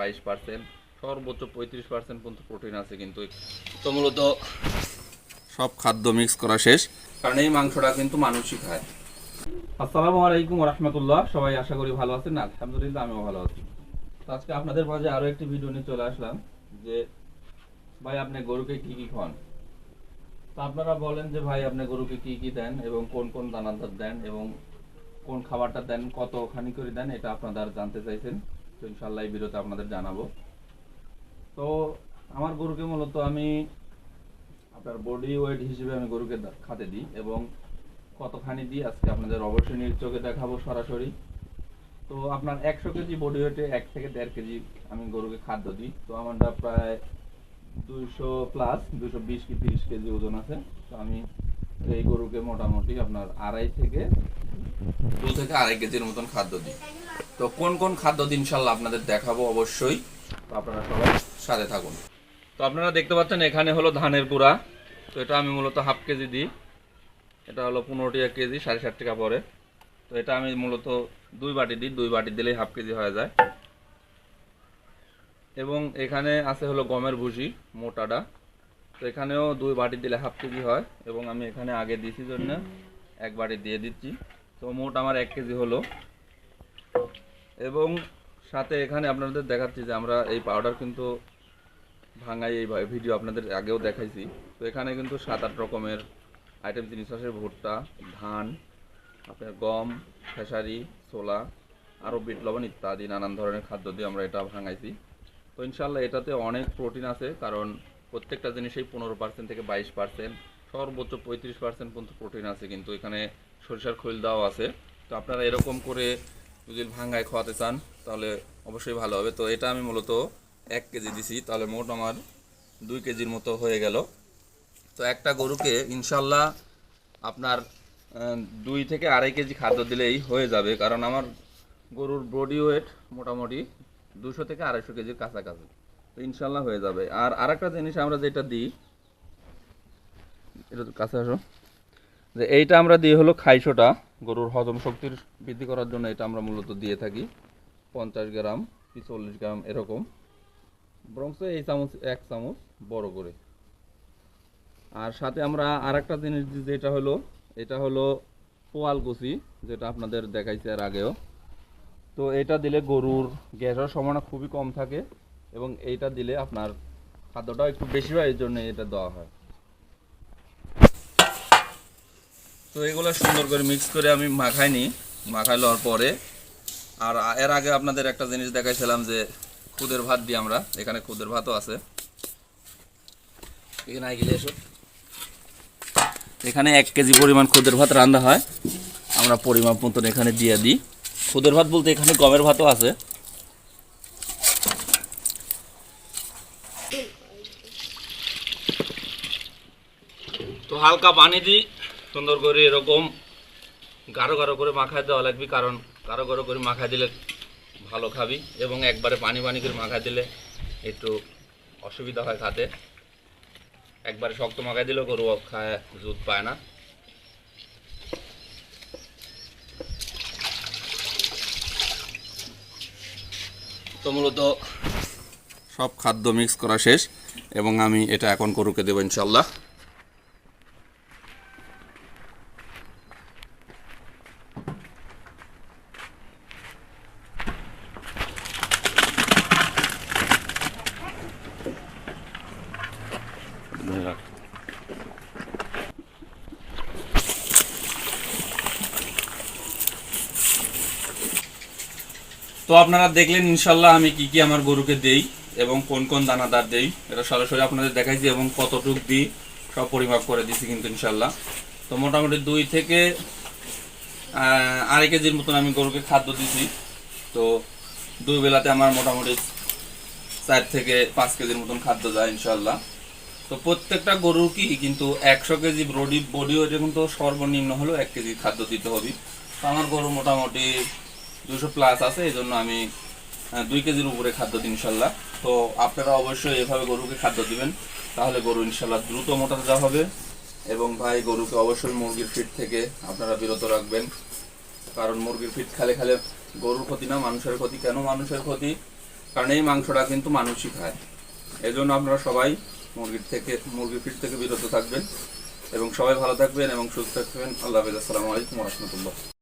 22%, সর্বোচ্চ 35% পর্যন্ত প্রোটিন আছে কিন্তু। তো মূলত সব খাদ্য মিক্স করা শেষ, কারণ এই মাংসটা কিন্তু মানুষই খায়। আসসালামু আলাইকুম রহমতুল্লাহ, সবাই আশা করি ভালো আছেন। আলহামদুলিল্লাহ আমিও ভালো আছি। তো আজকে আপনাদের মাঝে আরো একটি ভিডিও নিয়ে চলে আসলাম যে ভাই আপনি গরুকে কি কি খান। তো আপনারা বলেন যে ভাই আপনি গরুকে কি কি দেন এবং কোন কোন দানাদার দেন এবং কোন খাবারটা দেন, কতখানি করে দেন, এটা আপনারা জানতে চাইছেন। তো ইনশাআল্লাহ এই ভিডিওতে আপনাদের জানাবো। তো আমার গরুকে মূলত আমি আপনার বডি ওয়েট হিসেবে আমি গরুকে খাতে দিই এবং কতখানি দিই আজকে আপনাদের অবশ্যই নিজ চোখে দেখাবো সরাসরি। তো আপনার 100 কেজি বডি ওয়েটে 1 থেকে 1.5 কেজি আমি গরুকে খাদ্য দিই। তো আমারটা প্রায় 200 প্লাস 220 কি 30 কেজি ওজন আছে। তো আমি এই গরুকে মোটামুটি আপনার 2 থেকে আড়াই কেজির মতন খাদ্য দিই। তো কোন কোন খাদ্য দিই ইনশাল্লাহ আপনাদের দেখাবো অবশ্যই। তো আপনারা সবাই সাথে থাকুন। তো আপনারা দেখতে পাচ্ছেন এখানে হলো ধানের গুঁড়া। তো এটা আমি মূলত হাফ কেজি দিই। এটা হলো 15 টাকা কেজি, 60.5 টাকা পড়ে। তো এটা আমি মূলত 2 বাটি দিই, 2 বাটি দিলেই হাফ কেজি হয়ে যায়। এবং এখানে আছে হলো গমের ভুসি মোটাটা। তো এখানেও 2 বাটি দিলে হাফ কেজি হয় এবং আমি এখানে আগে দিছি জন্য 1 বাটি দিয়ে দিচ্ছি। তো মোট আমার 1 কেজি হলো। এবং সাথে এখানে আপনাদের দেখাচ্ছি যে আমরা এই পাউডার কিন্তু ভাঙাই, এই ভিডিও আপনাদের আগেও দেখাইছি। তো এখানে কিন্তু 7-8 রকমের আইটেম জিনিস আছে, ভুট্টা, ধান, আপনার গম, খেসারি, ছোলা, আরও বিট লবণ ইত্যাদি নানান ধরনের খাদ্য দিয়ে আমরা এটা ভাঙাইছি। তো ইনশাল্লাহ এটাতে অনেক প্রোটিন আছে, কারণ প্রত্যেকটা জিনিসেই 15% থেকে 22%, সর্বোচ্চ 35% পর্যন্ত প্রোটিন আছে কিন্তু। এখানে সরিষার খৈল দেওয়া আছে। তো আপনারা এরকম করে যদি ভাঙায় খাওয়াতে চান তাহলে অবশ্যই ভালো হবে। তো এটা আমি মূলত 1 কেজি দিছি, তাহলে মোট আমার 2 কেজির মতো হয়ে গেল। তো একটা গরুকে ইনশাল্লাহ আপনার 2 থেকে আড়াই কেজি খাদ্য দিলেই হয়ে যাবে, কারণ আমার গরুর বডি ওয়েট মোটামুটি 200 থেকে 250 কেজির কাছাকাছি। তো ইনশাল্লাহ হয়ে যাবে। আর আরেকটা জিনিস আমরা যেটা দিই, এটা কাছে আসো, যে এইটা আমরা দিই হলো খাইশোটা, গরুর হজম শক্তির বৃদ্ধি করার জন্য এটা আমরা মূলত দিয়ে থাকি 50 গ্রাম কি 40 গ্রাম এরকম, বরঞ্চ এই চামচ 1 চামচ বড় করে। আর সাথে আমরা আরেকটা জিনিস দিই, যেটা হলো এটা হলো পোয়ালকুচি, যেটা আপনাদের দেখাইছে এর আগেও। তো এটা দিলে গরুর গ্যাসের সম্ভাবনা খুবই কম থাকে এবং এইটা দিলে আপনার খাদ্যটাও একটু বেশি হয়, এই জন্য এটা দেওয়া হয়। তো এগুলো সুন্দর করে মিক্স করে আমি মাখাই নিই। মাখাই লওয়ার পরে আর এর আগে আপনাদের একটা জিনিস দেখাইছিলাম যে খুদের ভাত দিই আমরা, এখানে খুদের ভাতও আছে। এখানে গেলে এসো, এখানে 1 কেজি পরিমাণ খুদের ভাত রান্না হয়, আমরা পরিমাপ মতন এখানে দিয়ে দিই। খুদের ভাত বলতে এখানে গমের ভাতও আছে। তো হালকা পানি দিই, সুন্দর করে এরকম গাঢ় গাঢ় করে মাখায় দেওয়া লাগবে, কারণ গাঢ় গাঢ় করে মাখায় দিলে ভালো খাবি এবং একবারে পানি পানি করে মাখায় দিলে একটু অসুবিধা হয় খাতে। একবারে শক্ত মাখায় দিলেও গরু খায় দুধ পায় না। তো মূলত সব খাদ্য মিক্স করা শেষ এবং আমি এটা এখন গরুকে দেবো ইনশাল্লাহ। তো আপনারা দেখলেন ইনশাল্লাহ আমি কি কি আমার গরুকে দেই এবং কোন কোন দানাদার দেই, এটা সরাসরি আপনাদের দেখাইছি এবং কতটুক দিই সব পরিমাপ করে দিছি কিন্তু ইনশাল্লাহ। তো মোটামুটি 2 থেকে আড়াই কেজির মতন আমি গরুকে খাদ্য দিছি। তো 2 বেলাতে আমার মোটামুটি 4 থেকে 5 কেজির মতন খাদ্য যায় ইনশাল্লাহ। তো প্রত্যেকটা গরুর কি কিন্তু 100 কেজি বডি ওয়েটে কিন্তু সর্বনিম্ন হলো 1 কেজি খাদ্য দিতে হবে। তো আমার গরু মোটামুটি 200 প্লাস আছে, এই জন্য আমি 2 কেজির উপরে খাদ্য দিই ইনশাল্লাহ। তো আপনারা অবশ্যই এভাবে গরুকে খাদ্য দিবেন, তাহলে গরু ইনশাল্লাহ দ্রুত মোটা তাজা হবে। এবং ভাই গরুকে অবশ্যই মুরগির ফিড থেকে আপনারা বিরত রাখবেন, কারণ মুরগির ফিড খেলে খেলে গরুর ক্ষতি না মানুষের ক্ষতি। কেন মানুষের ক্ষতি? কারণ এই মাংসটা কিন্তু মানুষই খায়। এই জন্য আপনারা সবাই মুরগির ফিট থেকে বিরত থাকবেন এবং সবাই ভালো থাকবেন এবং সুস্থ থাকবেন। আল্লাহ হাফেজ। আসসালামু আলাইকুম ওয়া রাহমাতুল্লাহ।